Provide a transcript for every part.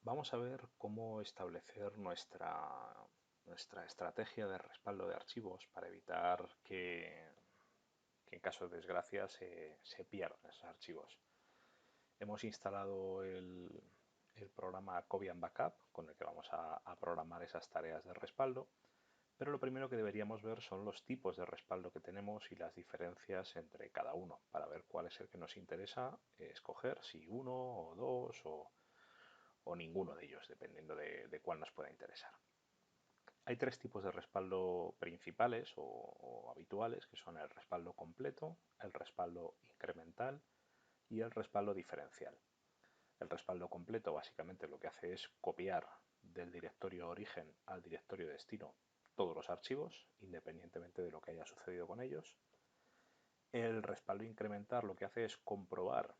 Vamos a ver cómo establecer nuestra estrategia de respaldo de archivos para evitar que en caso de desgracia se pierdan esos archivos. Hemos instalado el programa Cobian Backup con el que vamos a programar esas tareas de respaldo, pero lo primero que deberíamos ver son los tipos de respaldo que tenemos y las diferencias entre cada uno para ver cuál es el que nos interesa escoger, si uno o dos o ninguno de ellos, dependiendo de cuál nos pueda interesar. Hay tres tipos de respaldo principales o habituales, que son el respaldo completo, el respaldo incremental y el respaldo diferencial. El respaldo completo básicamente lo que hace es copiar del directorio origen al directorio destino todos los archivos, independientemente de lo que haya sucedido con ellos. El respaldo incremental lo que hace es comprobar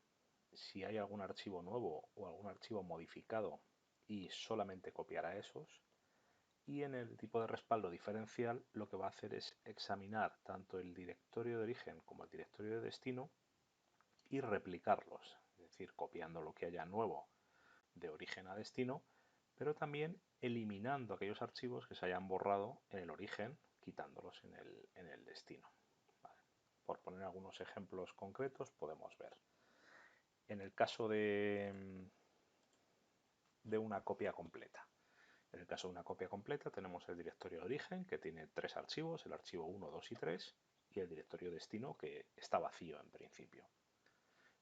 si hay algún archivo nuevo o algún archivo modificado y solamente copiará esos. Y en el tipo de respaldo diferencial lo que va a hacer es examinar tanto el directorio de origen como el directorio de destino y replicarlos, es decir, copiando lo que haya nuevo de origen a destino, pero también eliminando aquellos archivos que se hayan borrado en el origen, quitándolos en el destino. Vale. Por poner algunos ejemplos concretos podemos ver. En el caso de una copia completa. En el caso de una copia completa tenemos el directorio de origen que tiene tres archivos, el archivo 1, 2 y 3, y el directorio destino que está vacío en principio.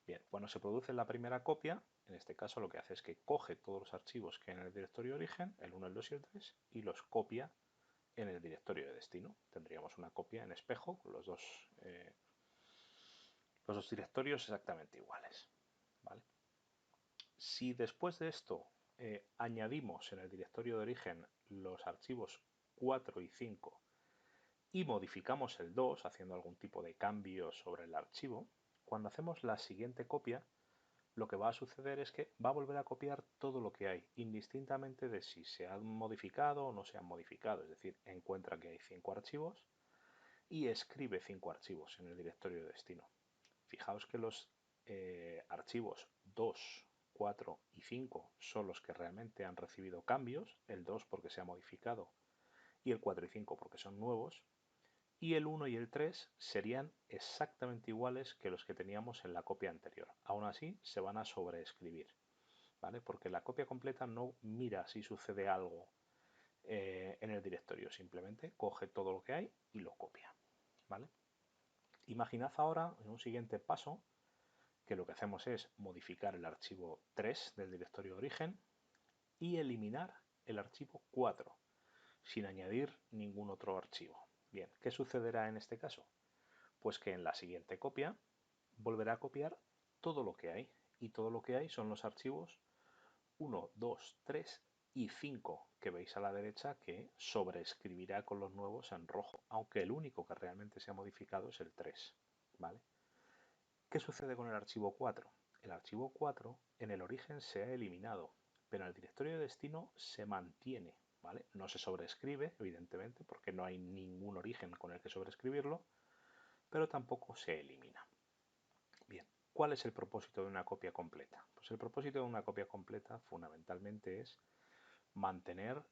Bien, cuando se produce la primera copia, en este caso lo que hace es que coge todos los archivos que hay en el directorio de origen, el 1, el 2 y el 3, y los copia en el directorio de destino. Tendríamos una copia en espejo con los dos directorios exactamente iguales. ¿Vale? Si después de esto añadimos en el directorio de origen los archivos 4 y 5 y modificamos el 2 haciendo algún tipo de cambio sobre el archivo, cuando hacemos la siguiente copia, lo que va a suceder es que va a volver a copiar todo lo que hay, indistintamente de si se han modificado o no se han modificado. Es decir, encuentra que hay 5 archivos y escribe 5 archivos en el directorio de destino. Fijaos que los archivos 2, 4 y 5 son los que realmente han recibido cambios, el 2 porque se ha modificado y el 4 y 5 porque son nuevos, y el 1 y el 3 serían exactamente iguales que los que teníamos en la copia anterior. Aún así, se van a sobreescribir, ¿vale? Porque la copia completa no mira si sucede algo en el directorio, simplemente coge todo lo que hay y lo copia, ¿vale? Imaginad ahora, en un siguiente paso, que lo que hacemos es modificar el archivo 3 del directorio de origen y eliminar el archivo 4, sin añadir ningún otro archivo. Bien, ¿qué sucederá en este caso? Pues que en la siguiente copia volverá a copiar todo lo que hay. Y todo lo que hay son los archivos 1, 2, 3 y 5 que veis a la derecha que sobreescribirá con los nuevos en rojo, aunque el único que realmente se ha modificado es el 3. ¿Vale? ¿Qué sucede con el archivo 4? El archivo 4 en el origen se ha eliminado, pero en el directorio de destino se mantiene. ¿Vale? No se sobreescribe, evidentemente, porque no hay ningún origen con el que sobreescribirlo, pero tampoco se elimina. Bien, ¿cuál es el propósito de una copia completa? Pues el propósito de una copia completa fundamentalmente es mantener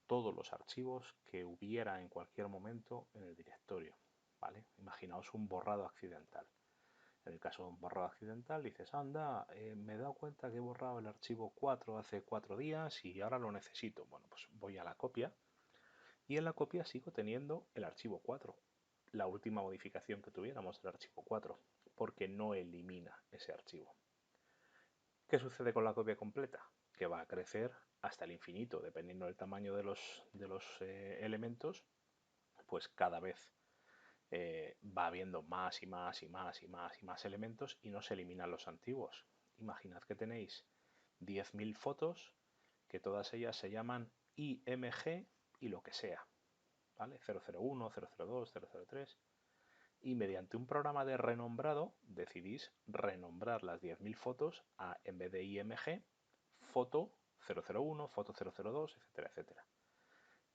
todos los archivos que hubiera en cualquier momento en el directorio. ¿Vale? Imaginaos un borrado accidental. En el caso de un borrado accidental dices, anda, me he dado cuenta que he borrado el archivo 4 hace 4 días y ahora lo necesito. Bueno, pues voy a la copia y en la copia sigo teniendo el archivo 4, la última modificación que tuviéramos del archivo 4, porque no elimina ese archivo. ¿Qué sucede con la copia completa? Que va a crecer hasta el infinito, dependiendo del tamaño de los elementos, pues cada vez va habiendo más y más y más y más y más elementos y no se eliminan los antiguos. Imaginad que tenéis 10.000 fotos, que todas ellas se llaman IMG y lo que sea, ¿vale? 001, 002, 003, y mediante un programa de renombrado decidís renombrar las 10.000 fotos a, en vez de IMG, foto 001, foto 002, etcétera, etcétera.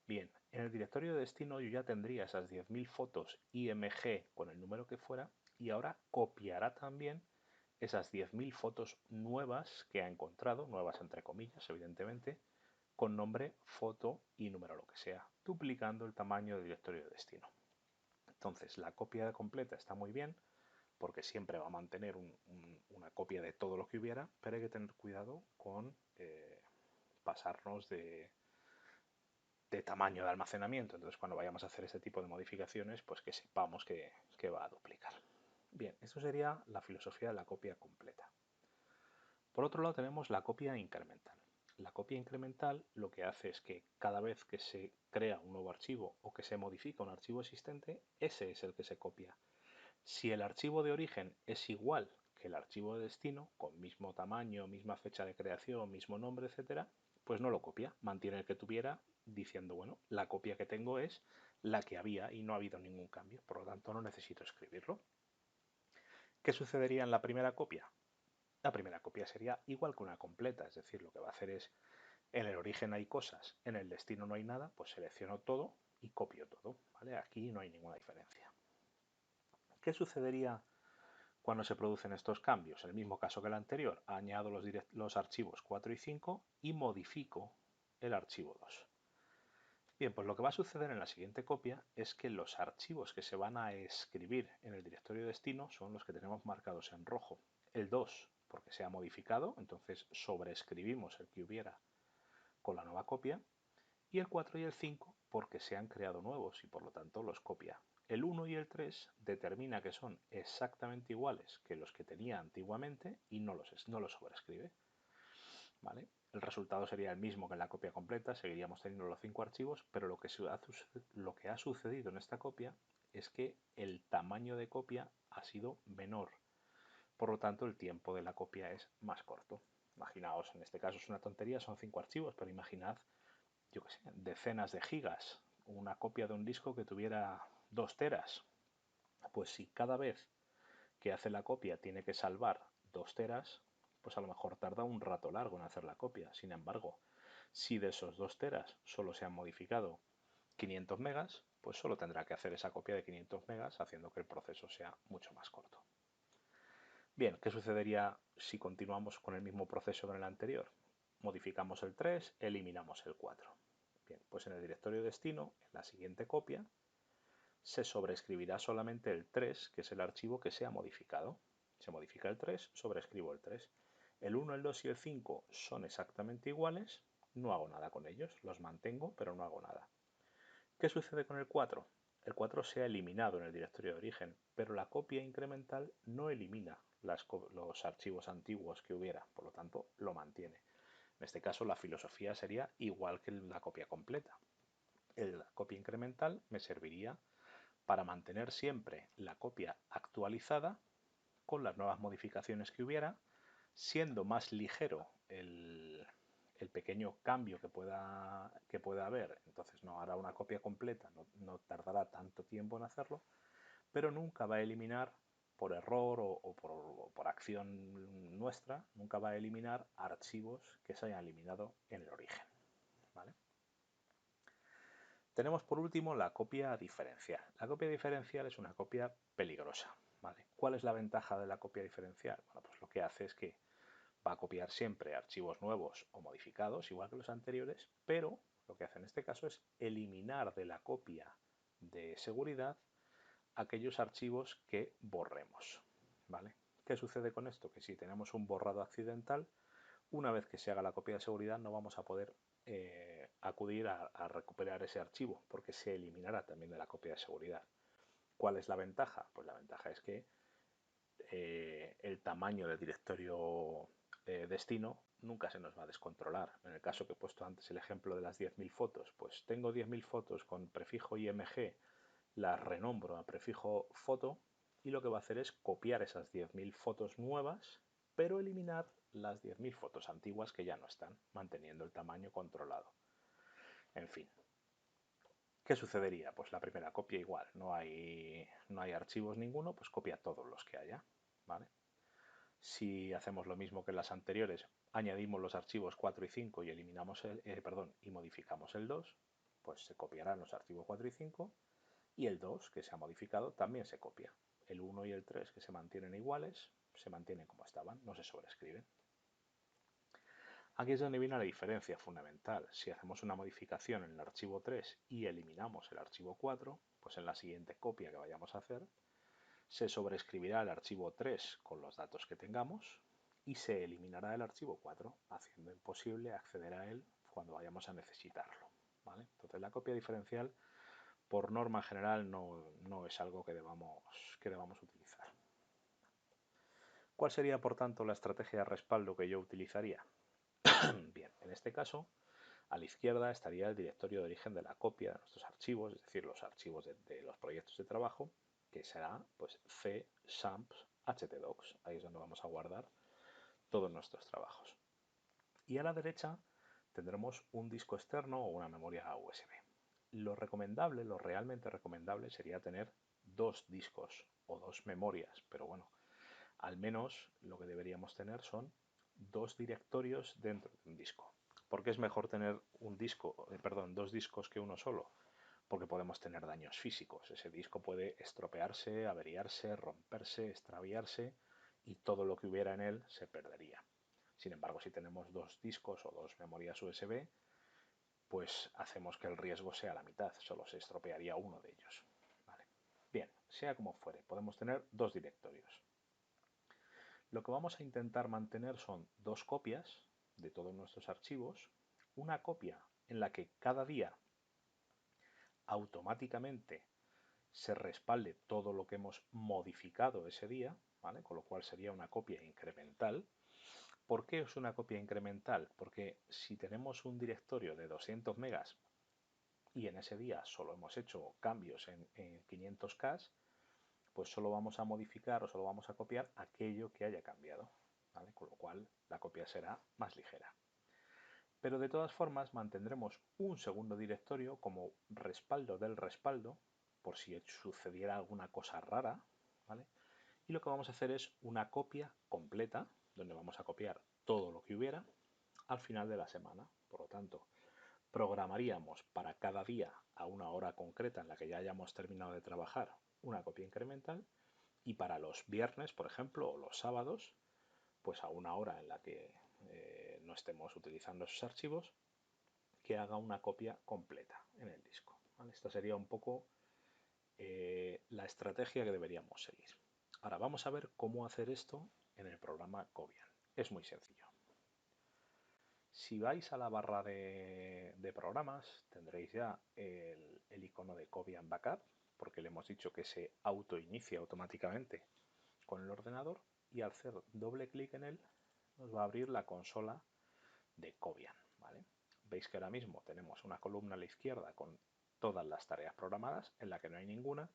Bien, en el directorio de destino yo ya tendría esas 10.000 fotos IMG con el número que fuera y ahora copiará también esas 10.000 fotos nuevas que ha encontrado, nuevas entre comillas, evidentemente, con nombre, foto y número, lo que sea, duplicando el tamaño del directorio de destino. Entonces, la copia completa está muy bien, porque siempre va a mantener una copia de todo lo que hubiera, pero hay que tener cuidado con pasarnos de tamaño de almacenamiento. Entonces, cuando vayamos a hacer ese tipo de modificaciones, pues que sepamos que va a duplicar. Bien, esto sería la filosofía de la copia completa. Por otro lado, tenemos la copia incremental. La copia incremental lo que hace es que cada vez que se crea un nuevo archivo o que se modifica un archivo existente, ese es el que se copia. Si el archivo de origen es igual que el archivo de destino, con mismo tamaño, misma fecha de creación, mismo nombre, etcétera, pues no lo copia, mantiene el que tuviera diciendo, bueno, la copia que tengo es la que había y no ha habido ningún cambio, por lo tanto no necesito escribirlo. ¿Qué sucedería en la primera copia? La primera copia sería igual que una completa, es decir, lo que va a hacer es, en el origen hay cosas, en el destino no hay nada, pues selecciono todo y copio todo, ¿vale? Aquí no hay ninguna diferencia. ¿Qué sucedería cuando se producen estos cambios? En el mismo caso que el anterior, añado los archivos 4 y 5 y modifico el archivo 2. Bien, pues lo que va a suceder en la siguiente copia es que los archivos que se van a escribir en el directorio destino son los que tenemos marcados en rojo. El 2 porque se ha modificado, entonces sobreescribimos el que hubiera con la nueva copia, y el 4 y el 5 porque se han creado nuevos y por lo tanto los copia. El 1 y el 3 determina que son exactamente iguales que los que tenía antiguamente y no los sobrescribe. ¿Vale? El resultado sería el mismo que en la copia completa, seguiríamos teniendo los 5 archivos, pero lo que ha sucedido en esta copia es que el tamaño de copia ha sido menor. Por lo tanto, el tiempo de la copia es más corto. Imaginaos, en este caso es una tontería, son 5 archivos, pero imaginad, yo qué sé, decenas de gigas, una copia de un disco que tuviera 2 teras. Pues si cada vez que hace la copia tiene que salvar 2 teras, pues a lo mejor tarda un rato largo en hacer la copia. Sin embargo, si de esos 2 teras solo se han modificado 500 megas, pues solo tendrá que hacer esa copia de 500 megas, haciendo que el proceso sea mucho más corto. Bien, ¿qué sucedería si continuamos con el mismo proceso que en el anterior? Modificamos el 3, eliminamos el 4. Bien, pues en el directorio destino, en la siguiente copia, se sobreescribirá solamente el 3, que es el archivo que se ha modificado. Se modifica el 3, sobreescribo el 3. El 1, el 2 y el 5 son exactamente iguales, no hago nada con ellos, los mantengo, pero no hago nada. ¿Qué sucede con el 4? El 4 se ha eliminado en el directorio de origen, pero la copia incremental no elimina los archivos antiguos que hubiera, por lo tanto lo mantiene. En este caso la filosofía sería igual que la copia completa. La copia incremental me serviría para mantener siempre la copia actualizada con las nuevas modificaciones que hubiera, siendo más ligero el pequeño cambio que pueda haber. Entonces no hará una copia completa, no tardará tanto tiempo en hacerlo, pero nunca va a eliminar por error o por acción nuestra, nunca va a eliminar archivos que se hayan eliminado en el origen. ¿Vale? Tenemos por último la copia diferencial. La copia diferencial es una copia peligrosa. ¿Vale? ¿Cuál es la ventaja de la copia diferencial? Bueno, pues lo que hace es que va a copiar siempre archivos nuevos o modificados, igual que los anteriores, pero lo que hace en este caso es eliminar de la copia de seguridad aquellos archivos que borremos. ¿Vale? ¿Qué sucede con esto? Que si tenemos un borrado accidental, una vez que se haga la copia de seguridad no vamos a poder acudir a recuperar ese archivo porque se eliminará también de la copia de seguridad. ¿Cuál es la ventaja? Pues la ventaja es que el tamaño del directorio destino nunca se nos va a descontrolar. En el caso que he puesto antes el ejemplo de las 10.000 fotos, pues tengo 10.000 fotos con prefijo IMG, las renombro a prefijo foto y lo que va a hacer es copiar esas 10.000 fotos nuevas, pero eliminar las 10.000 fotos antiguas que ya no están, manteniendo el tamaño controlado. En fin, ¿qué sucedería? Pues la primera copia igual, no hay archivos ninguno, pues copia todos los que haya, ¿vale? Si hacemos lo mismo que en las anteriores, añadimos los archivos 4 y 5 y eliminamos y modificamos el 2, pues se copiarán los archivos 4 y 5 y el 2 que se ha modificado también se copia. El 1 y el 3 que se mantienen iguales se mantienen como estaban, no se sobreescriben. Aquí es donde viene la diferencia fundamental. Si hacemos una modificación en el archivo 3 y eliminamos el archivo 4, pues en la siguiente copia que vayamos a hacer, se sobreescribirá el archivo 3 con los datos que tengamos y se eliminará el archivo 4, haciendo imposible acceder a él cuando vayamos a necesitarlo. ¿Vale? Entonces la copia diferencial, por norma general, no es algo que debamos utilizar. ¿Cuál sería, por tanto, la estrategia de respaldo que yo utilizaría? Bien, en este caso, a la izquierda estaría el directorio de origen de la copia de nuestros archivos, es decir, los archivos de los proyectos de trabajo, que será pues C, SAMPS, htdocs. Ahí es donde vamos a guardar todos nuestros trabajos. Y a la derecha tendremos un disco externo o una memoria USB. Lo recomendable, lo realmente recomendable sería tener dos discos o dos memorias, pero bueno, al menos lo que deberíamos tener son dos directorios dentro de un disco. ¿Por qué es mejor tener dos discos que uno solo? Porque podemos tener daños físicos. Ese disco puede estropearse, averiarse, romperse, extraviarse y todo lo que hubiera en él se perdería. Sin embargo, si tenemos dos discos o dos memorias USB, pues hacemos que el riesgo sea la mitad, solo se estropearía uno de ellos. ¿Vale? Bien, sea como fuere, podemos tener dos directorios. Lo que vamos a intentar mantener son dos copias de todos nuestros archivos, una copia en la que cada día automáticamente se respalde todo lo que hemos modificado ese día, ¿vale? Con lo cual sería una copia incremental. ¿Por qué es una copia incremental? Porque si tenemos un directorio de 200 megas y en ese día solo hemos hecho cambios en 500K, pues solo vamos a modificar o solo vamos a copiar aquello que haya cambiado, ¿vale? Con lo cual la copia será más ligera. Pero de todas formas mantendremos un segundo directorio como respaldo del respaldo, por si sucediera alguna cosa rara, ¿vale? Y lo que vamos a hacer es una copia completa, donde vamos a copiar todo lo que hubiera al final de la semana. Por lo tanto, programaríamos para cada día a una hora concreta en la que ya hayamos terminado de trabajar una copia incremental y para los viernes, por ejemplo, o los sábados, pues a una hora en la que no estemos utilizando esos archivos, que haga una copia completa en el disco. ¿Vale? Esta sería un poco la estrategia que deberíamos seguir. Ahora vamos a ver cómo hacer esto en el programa Cobian. Es muy sencillo. Si vais a la barra de programas, tendréis ya el icono de Cobian Backup, porque le hemos dicho que se autoinicia automáticamente con el ordenador, y al hacer doble clic en él nos va a abrir la consola de Cobian. ¿Vale? Veis que ahora mismo tenemos una columna a la izquierda con todas las tareas programadas, en la que no hay ninguna,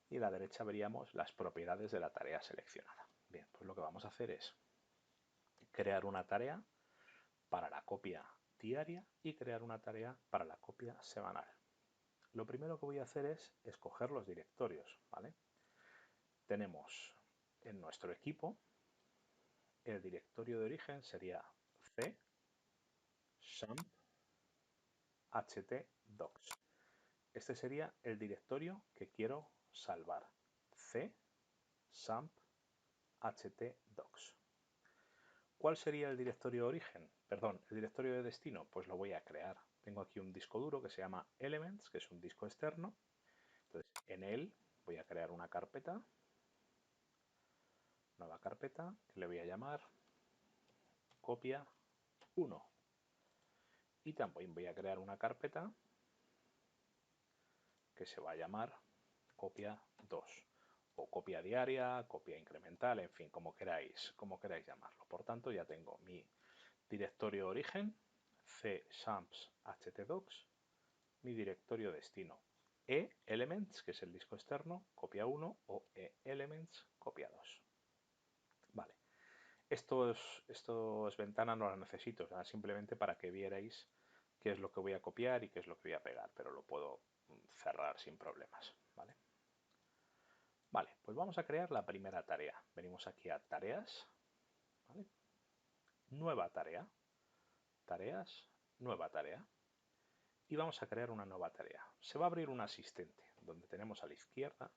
y a la derecha veríamos las propiedades de la tarea seleccionada. Bien, pues lo que vamos a hacer es crear una tarea para la copia diaria y crear una tarea para la copia semanal. Lo primero que voy a hacer es escoger los directorios, ¿vale? Tenemos en nuestro equipo el directorio de origen sería C, SAMP, htdocs. Este sería el directorio que quiero salvar. C, SAMP, htdocs. ¿Cuál sería el directorio de origen? Perdón, el directorio de destino, pues lo voy a crear. Tengo aquí un disco duro que se llama Elements, que es un disco externo. Entonces, en él voy a crear una carpeta, nueva carpeta, que le voy a llamar copia 1. Y también voy a crear una carpeta que se va a llamar copia 2. O copia diaria, copia incremental, en fin, como queráis llamarlo. Por tanto, ya tengo mi directorio de origen, C, SAMPS, htdocs, mi directorio destino, E-elements, que es el disco externo, copia 1, o E-elements, copia 2. Vale. Estos ventanas no las necesito, o sea, simplemente para que vierais qué es lo que voy a copiar y qué es lo que voy a pegar, pero lo puedo cerrar sin problemas. ¿Vale? Vale, pues vamos a crear la primera tarea. Venimos aquí a tareas, ¿vale? Nueva tarea, tareas, nueva tarea. Y vamos a crear una nueva tarea. Se va a abrir un asistente, donde tenemos a la izquierda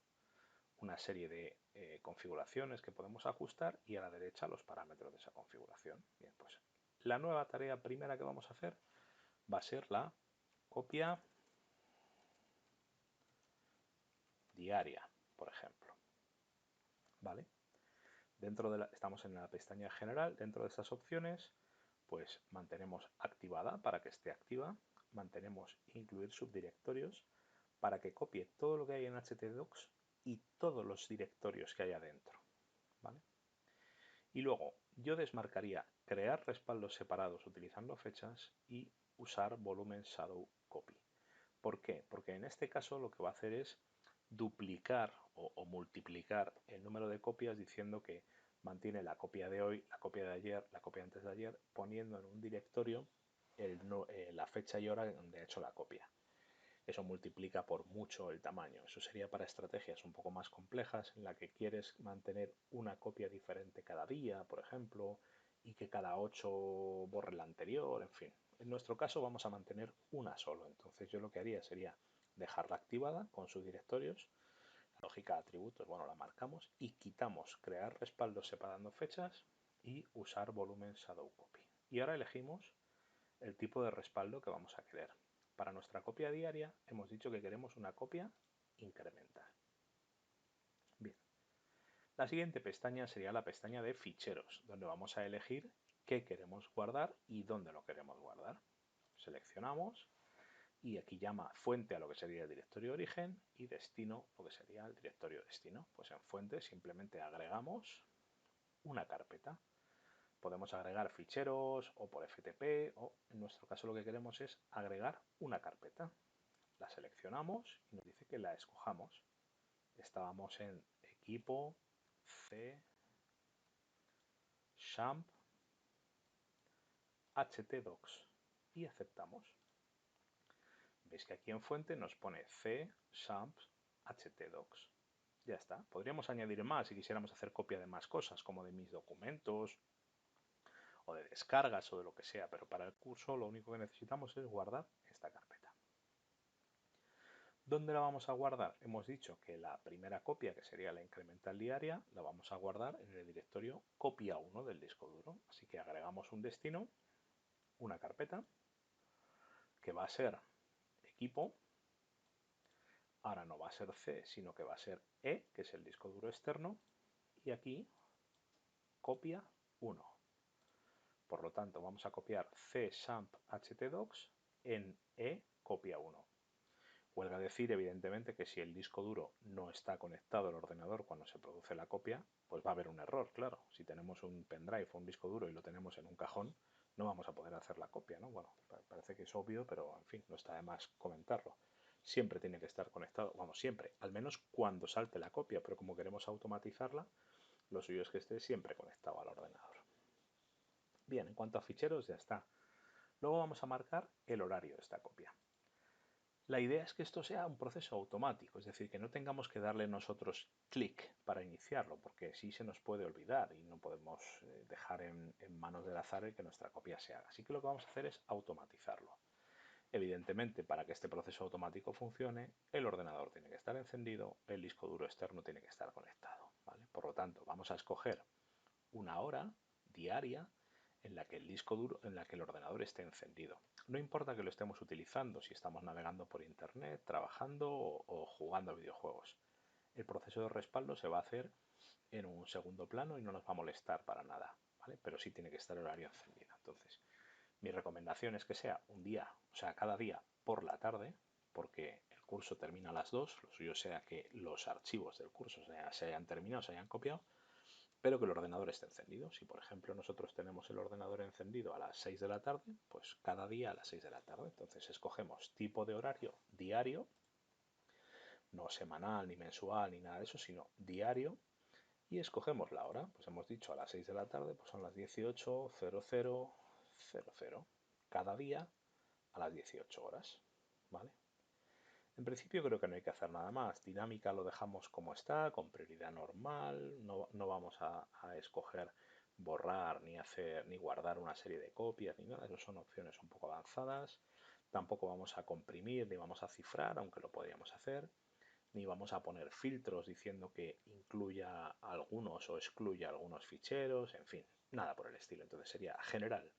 una serie de configuraciones que podemos ajustar y a la derecha los parámetros de esa configuración. Bien, pues la nueva tarea primera que vamos a hacer va a ser la copia diaria, por ejemplo. ¿Vale? Estamos en la pestaña general, dentro de estas opciones, pues mantenemos activada para que esté activa, mantenemos incluir subdirectorios para que copie todo lo que hay en htdocs y todos los directorios que hay adentro. ¿Vale? Y luego yo desmarcaría crear respaldos separados utilizando fechas y usar volumen shadow copy. ¿Por qué? Porque en este caso lo que va a hacer es duplicar o multiplicar el número de copias diciendo que mantiene la copia de hoy, la copia de ayer, la copia antes de ayer, poniendo en un directorio la fecha y hora donde ha hecho la copia. Eso multiplica por mucho el tamaño. Eso sería para estrategias un poco más complejas en la que quieres mantener una copia diferente cada día, por ejemplo, y que cada 8 borre la anterior, en fin. En nuestro caso vamos a mantener una solo. Entonces yo lo que haría sería dejarla activada con sus directorios. La lógica de atributos, bueno, la marcamos y quitamos crear respaldos separando fechas y usar volumen shadow copy. Y ahora elegimos el tipo de respaldo que vamos a querer. Para nuestra copia diaria hemos dicho que queremos una copia incremental. Bien. La siguiente pestaña sería la pestaña de ficheros, donde vamos a elegir qué queremos guardar y dónde lo queremos guardar. Seleccionamos y aquí llama fuente a lo que sería el directorio de origen y destino lo que sería el directorio destino. Pues en fuente simplemente agregamos una carpeta. Podemos agregar ficheros o por FTP o en nuestro caso lo que queremos es agregar una carpeta. La seleccionamos y nos dice que la escojamos. Estábamos en equipo, C, XAMPP, htdocs y aceptamos. Veis que aquí en fuente nos pone C, XAMPP, htdocs. Ya está. Podríamos añadir más si quisiéramos hacer copia de más cosas, como de mis documentos o de descargas o de lo que sea, pero para el curso lo único que necesitamos es guardar esta carpeta. ¿Dónde la vamos a guardar? Hemos dicho que la primera copia, que sería la incremental diaria, la vamos a guardar en el directorio copia 1 del disco duro. Así que agregamos un destino, una carpeta, que va a ser equipo. Ahora no va a ser C, sino que va a ser E, que es el disco duro externo. Y aquí copia 1. Por lo tanto, vamos a copiar C XAMPP htdocs en E copia 1. Huelga decir, evidentemente, que si el disco duro no está conectado al ordenador cuando se produce la copia, pues va a haber un error, claro. Si tenemos un pendrive o un disco duro y lo tenemos en un cajón, no vamos a poder hacer la copia, ¿no? Bueno, parece que es obvio, pero en fin, no está de más comentarlo. Siempre tiene que estar conectado, vamos, siempre, al menos cuando salte la copia, pero como queremos automatizarla, lo suyo es que esté siempre conectado al ordenador. Bien, en cuanto a ficheros, ya está. Luego vamos a marcar el horario de esta copia. La idea es que esto sea un proceso automático, es decir, que no tengamos que darle nosotros clic para iniciarlo, porque sí se nos puede olvidar y no podemos dejar en manos del azar el que nuestra copia se haga. Así que lo que vamos a hacer es automatizarlo. Evidentemente, para que este proceso automático funcione, el ordenador tiene que estar encendido, el disco duro externo tiene que estar conectado, ¿vale? Por lo tanto, vamos a escoger una hora diaria en la que el disco duro, en la que el ordenador esté encendido. No importa que lo estemos utilizando, si estamos navegando por internet, trabajando o jugando a videojuegos. El proceso de respaldo se va a hacer en un segundo plano y no nos va a molestar para nada, ¿vale? Pero sí tiene que estar el horario encendido. Entonces, mi recomendación es que sea un día, o sea, cada día por la tarde, porque el curso termina a las 2, lo suyo sea que los archivos del curso se hayan terminado, se hayan copiado, pero que el ordenador esté encendido. Si por ejemplo nosotros tenemos el ordenador encendido a las 6 de la tarde, pues cada día a las 6 de la tarde. Entonces escogemos tipo de horario diario, no semanal ni mensual ni nada de eso, sino diario, y escogemos la hora. Pues hemos dicho a las 6 de la tarde, pues son las 18:00:00, cada día a las 18 horas, ¿vale? En principio creo que no hay que hacer nada más. Dinámica lo dejamos como está, con prioridad normal. No vamos a escoger borrar ni guardar una serie de copias ni nada. Eso son opciones un poco avanzadas. Tampoco vamos a comprimir ni vamos a cifrar, aunque lo podríamos hacer. ni vamos a poner filtros diciendo que incluya algunos o excluya algunos ficheros, en fin, nada por el estilo. Entonces sería general,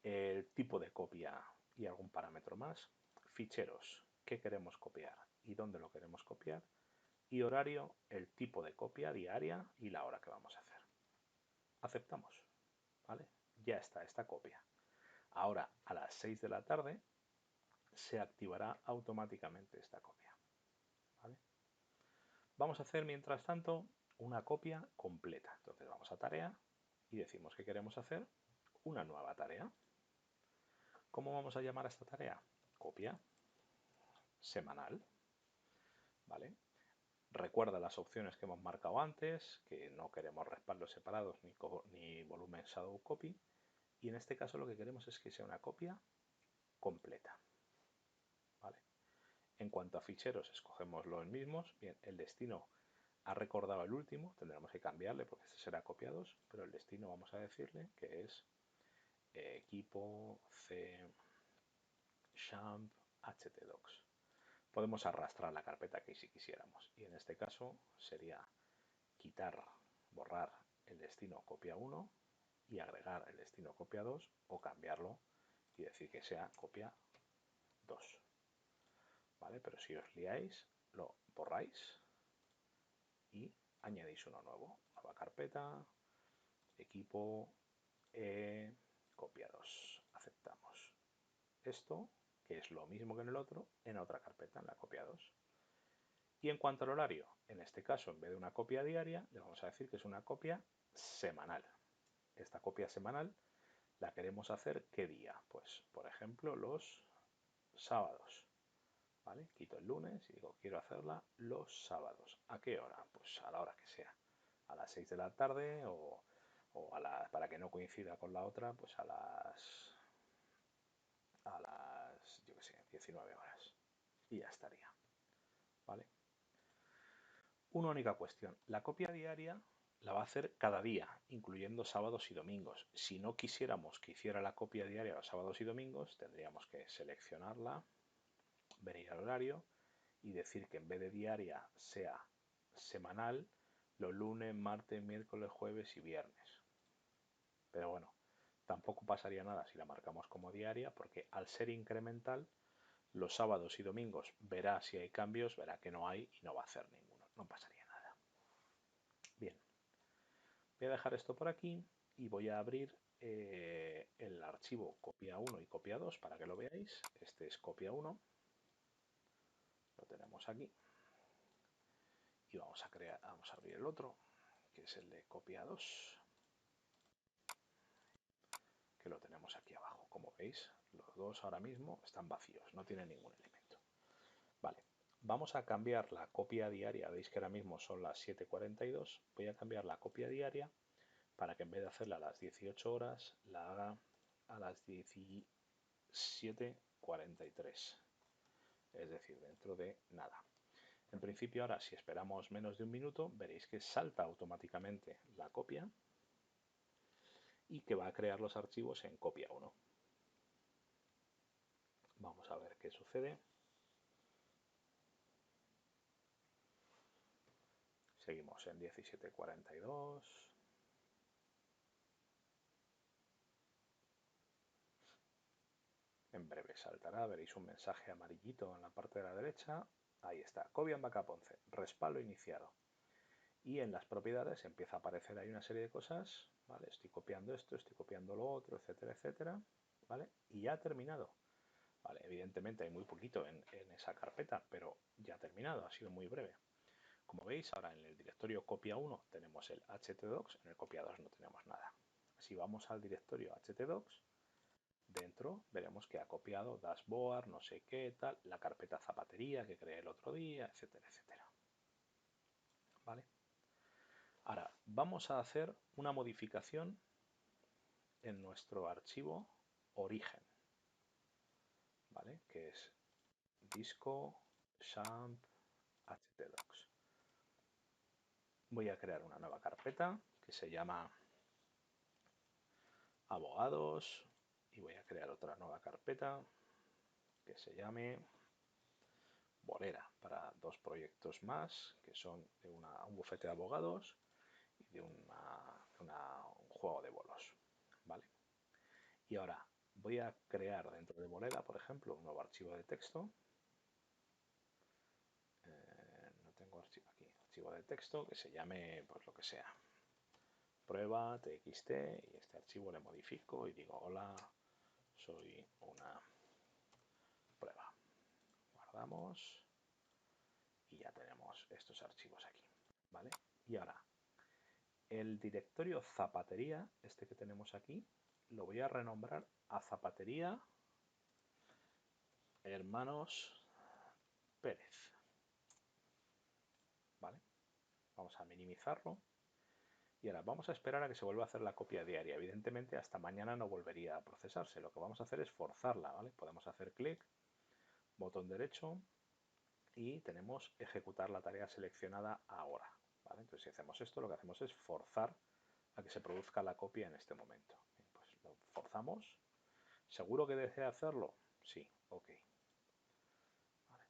el tipo de copia y algún parámetro más, ficheros, qué queremos copiar y dónde lo queremos copiar, y horario, el tipo de copia diaria y la hora que vamos a hacer. Aceptamos, ¿vale? Ya está esta copia. Ahora a las 6 de la tarde se activará automáticamente esta copia, ¿vale? Vamos a hacer mientras tanto una copia completa. Entonces vamos a tarea y decimos que queremos hacer una nueva tarea. ¿Cómo vamos a llamar a esta tarea? Copia semanal, ¿vale? Recuerda las opciones que hemos marcado antes, que no queremos respaldos separados ni volumen shadow copy, y en este caso lo que queremos es que sea una copia completa, ¿vale? En cuanto a ficheros, escogemos los mismos. Bien, el destino ha recordado el último, tendremos que cambiarle porque este será copiados, pero el destino vamos a decirle que es equipo c champ htdocs. Podemos arrastrar la carpeta aquí si quisiéramos, y en este caso sería quitar, borrar el destino copia 1 y agregar el destino copia 2 o cambiarlo y decir que sea copia 2, ¿vale? Pero si os liáis, lo borráis y añadís uno nuevo, nueva carpeta, equipo copia 2, aceptamos. Esto, que es lo mismo que en el otro, en otra carpeta, en la copia 2. Y en cuanto al horario, en este caso, en vez de una copia diaria, le vamos a decir que es una copia semanal. Esta copia semanal la queremos hacer ¿qué día? Pues, por ejemplo, los sábados, ¿vale? Quito el lunes y digo, quiero hacerla los sábados. ¿A qué hora? Pues a la hora que sea. A las 6 de la tarde para que no coincida con la otra, pues yo qué sé, 19 horas. Y ya estaría, ¿vale? Una única cuestión. La copia diaria la va a hacer cada día, incluyendo sábados y domingos. Si no quisiéramos que hiciera la copia diaria los sábados y domingos, tendríamos que seleccionarla, venir al horario y decir que en vez de diaria sea semanal los lunes, martes, miércoles, jueves y viernes. Pero bueno, tampoco pasaría nada si la marcamos como diaria, porque al ser incremental, los sábados y domingos verá si hay cambios, verá que no hay y no va a hacer ninguno. No pasaría nada. Bien, voy a dejar esto por aquí y voy a abrir el archivo copia 1 y copia 2 para que lo veáis. Este es copia 1, lo tenemos aquí. Y vamos a abrir el otro, que es el de copia 2, que lo tenemos aquí abajo. Como veis, los dos ahora mismo están vacíos, no tienen ningún elemento. Vale, vamos a cambiar la copia diaria. Veis que ahora mismo son las 7:42. Voy a cambiar la copia diaria para que en vez de hacerla a las 18 horas, la haga a las 17:43. Es decir, dentro de nada. En principio ahora, si esperamos menos de un minuto, veréis que salta automáticamente la copia y que va a crear los archivos en copia 1. Vamos a ver qué sucede. Seguimos en 17:42. En breve saltará, veréis un mensaje amarillito en la parte de la derecha. Ahí está, Cobian Backup 11, respaldo iniciado. Y en las propiedades empieza a aparecer ahí una serie de cosas, ¿vale? Estoy copiando esto, estoy copiando lo otro, etcétera, etcétera, ¿vale? Y ya ha terminado. Vale, evidentemente hay muy poquito en esa carpeta, pero ya ha terminado, ha sido muy breve. Como veis, ahora en el directorio copia 1 tenemos el htdocs, en el copia 2 no tenemos nada. Si vamos al directorio htdocs, dentro veremos que ha copiado dashboard, no sé qué, tal, la carpeta zapatería que creé el otro día, etcétera, etcétera. ¿Vale? Ahora, vamos a hacer una modificación en nuestro archivo origen, ¿vale? Que es disco champ htdocs. Voy a crear una nueva carpeta que se llama abogados y voy a crear otra nueva carpeta que se llame Bolera para dos proyectos más, que son de un bufete de abogados y de un juego de bolos, ¿vale? Y ahora voy a crear dentro de Bolera, por ejemplo, un nuevo archivo de texto. No tengo archivo aquí, archivo de texto que se llame, pues lo que sea, prueba txt, y este archivo le modifico y digo, hola, soy una prueba. Guardamos y ya tenemos estos archivos aquí, ¿vale? Y ahora, el directorio zapatería, este que tenemos aquí, lo voy a renombrar a zapatería hermanos Pérez, ¿vale? Vamos a minimizarlo. Y ahora vamos a esperar a que se vuelva a hacer la copia diaria. Evidentemente hasta mañana no volvería a procesarse. Lo que vamos a hacer es forzarla, ¿vale? Podemos hacer clic, botón derecho y tenemos ejecutar la tarea seleccionada ahora, ¿vale? Entonces si hacemos esto, lo que hacemos es forzar a que se produzca la copia en este momento. Bien, pues lo forzamos. ¿Seguro que desea hacerlo? Sí, ok. Vale.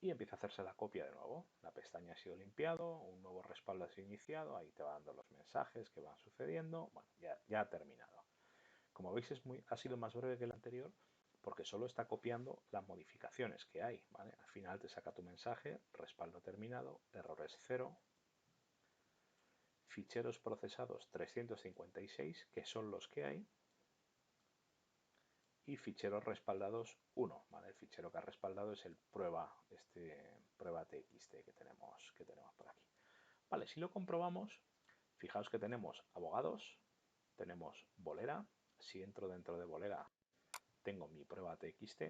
Y empieza a hacerse la copia de nuevo. La pestaña ha sido limpiado, un nuevo respaldo ha sido iniciado, ahí te va dando los mensajes que van sucediendo. Bueno, ya ha terminado. Como veis ha sido más breve que el anterior porque solo está copiando las modificaciones que hay, ¿vale? Al final te saca tu mensaje, respaldo terminado, errores 0, ficheros procesados 356, que son los que hay, y ficheros respaldados 1, ¿vale? El fichero que ha respaldado es el prueba txt que tenemos por aquí. Vale, si lo comprobamos, fijaos que tenemos abogados, tenemos bolera. Si entro dentro de bolera tengo mi prueba txt,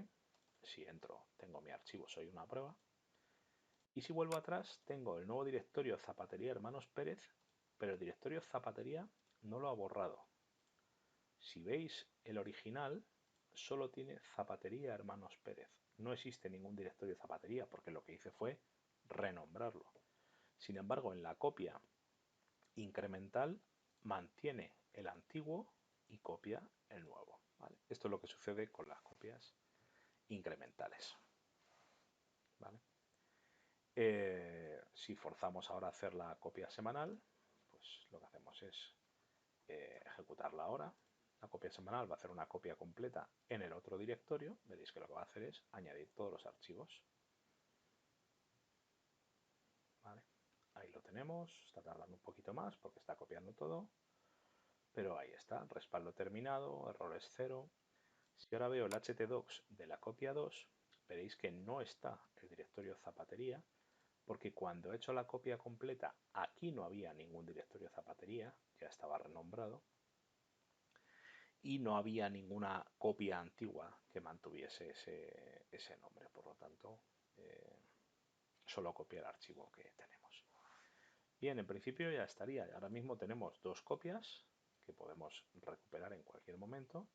si entro tengo mi archivo soy una prueba, y si vuelvo atrás tengo el nuevo directorio zapatería hermanos Pérez, pero el directorio zapatería no lo ha borrado. Si veis el original solo tiene zapatería hermanos Pérez, no existe ningún directorio zapatería porque lo que hice fue renombrarlo. Sin embargo, en la copia incremental mantiene el antiguo y copia el nuevo, ¿vale? Esto es lo que sucede con las copias incrementales, ¿vale? Si forzamos ahora a hacer la copia semanal, pues lo que hacemos es ejecutarla ahora. La copia semanal va a hacer una copia completa en el otro directorio. Veréis que lo que va a hacer es añadir todos los archivos, ¿vale? Ahí lo tenemos, está tardando un poquito más porque está copiando todo, pero ahí está, respaldo terminado, errores 0. Si ahora veo el htdocs de la copia 2, veréis que no está el directorio zapatería, porque cuando he hecho la copia completa aquí no había ningún directorio zapatería, ya estaba renombrado, y no había ninguna copia antigua que mantuviese ese nombre, por lo tanto solo copia el archivo que tenemos. Bien, en principio ya estaría. Ahora mismo tenemos dos copias que podemos recuperar en cualquier momento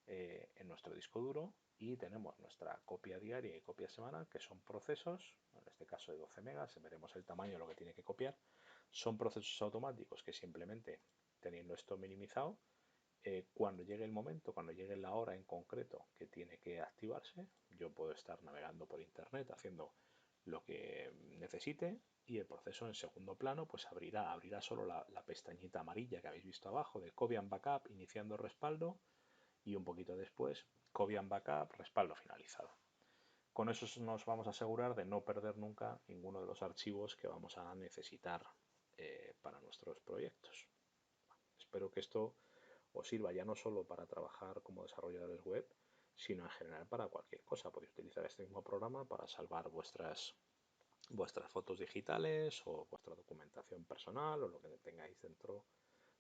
en nuestro disco duro, y tenemos nuestra copia diaria y copia semanal, que son procesos, en este caso de 12 megas, veremos el tamaño de lo que tiene que copiar. Son procesos automáticos que simplemente, teniendo esto minimizado, cuando llegue el momento, cuando llegue la hora en concreto que tiene que activarse, yo puedo estar navegando por internet haciendo lo que necesite, y el proceso en segundo plano pues abrirá solo la pestañita amarilla que habéis visto abajo de Copy and Backup iniciando respaldo, y un poquito después Copy and Backup, respaldo finalizado. Con eso nos vamos a asegurar de no perder nunca ninguno de los archivos que vamos a necesitar para nuestros proyectos. Espero que esto os sirva ya no solo para trabajar como desarrolladores web, sino en general para cualquier cosa. Podéis utilizar este mismo programa para salvar vuestras fotos digitales o vuestra documentación personal o lo que tengáis dentro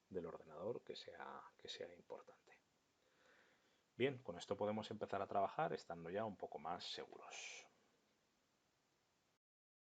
del ordenador que sea importante. Bien, con esto podemos empezar a trabajar estando ya un poco más seguros.